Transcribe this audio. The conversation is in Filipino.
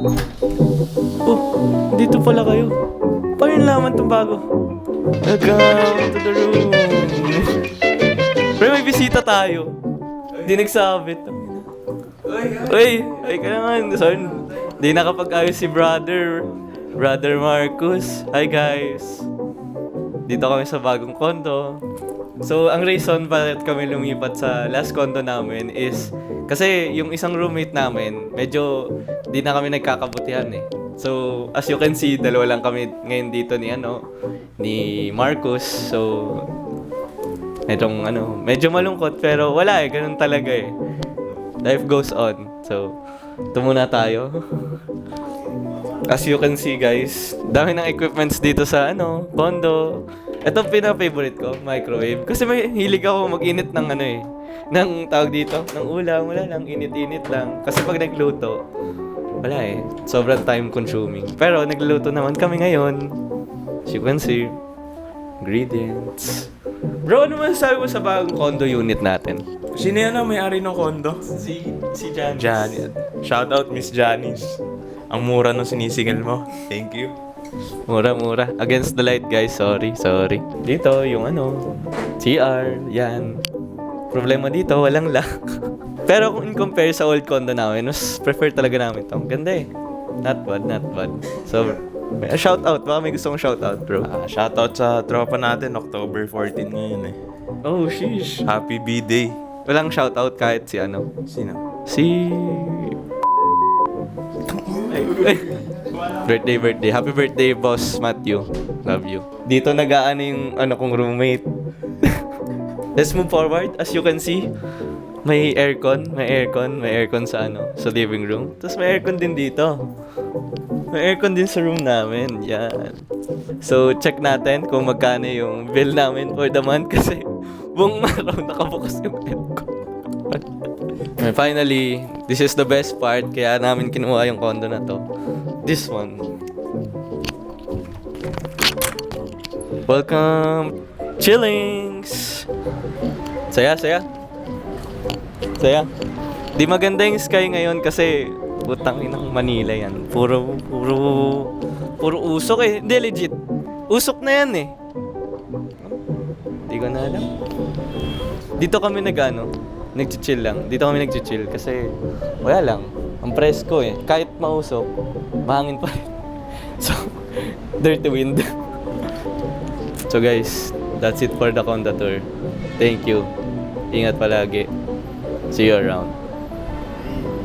Oh, dito pala kayo. Paano yung laman itong bago? Welcome to the room. Pero may bisita tayo. Hindi nagsabit. Uy, ay ka naman. Sorry. Di nakapag-ayos si brother. Brother Marcus. Hi guys. Dito kami sa bagong condo. So, ang reason bakit kami lumipat sa last condo namin is kasi yung isang roommate namin, medyo di na kami nagkakabutihan eh. So, as you can see, dalawa lang kami ngayon dito ni Marcus. So, medyo malungkot pero wala eh, ganun talaga eh. Life goes on. So, ito muna tayo. As you can see guys, dami ng equipments dito sa condo. Ito pina-favorite ko, microwave. Kasi may hilig ako mag-init ng tawag dito, ng ulam, wala lang, init-init lang. Kasi pag nagluto, wala eh, sobrang time consuming. Pero nagluto naman kami ngayon. As you can see, ingredients. Bro, ano masasabi mo sa bagong condo unit natin? Sino yan ang may-ari ng kondo? Si Janice. Janice. Shout out Miss Janice. Ang mura nung sinisigal mo. Thank you. Mura. Against the light, guys. Sorry. Dito, yung CR. Yan. Problema dito, walang lock. Pero kung compare sa old condo namin, mas prefer talaga namin to. Ganda eh. Not bad. So, shout out. Baka may gusto kong shout out, bro. Shout out sa tropa natin. October 14 ngayon eh. Oh, sheesh. Happy B-Day. Walang shout out kahit si Sino? Si... Ay. Birthday. Happy birthday, Boss Matthew. Love you. Dito nag-aano yung kong roommate. Let's move forward. As you can see, may aircon sa living room. Tapos may aircon din dito. May aircon din sa room namin. Yan. So, check natin kung magkano yung bill namin for the month kasi buong araw nakabukas yung aircon. And finally, this is the best part kaya namin kinuha yung condo na to. This one. Welcome, chillings. Saya. Di maganda yung sky ngayon kasi putang inang Manila yan. Puro usok eh. Hindi, legit. Usok na yan eh. Di ko na alam. Dito kami nag-chill lang. Dito kami nag-chill kasi wala lang. Ang presko eh. Kahit mausok, mahangin pa rin. So, dirty wind. So guys, that's it for the condo tour. Thank you. Ingat palagi. See you around.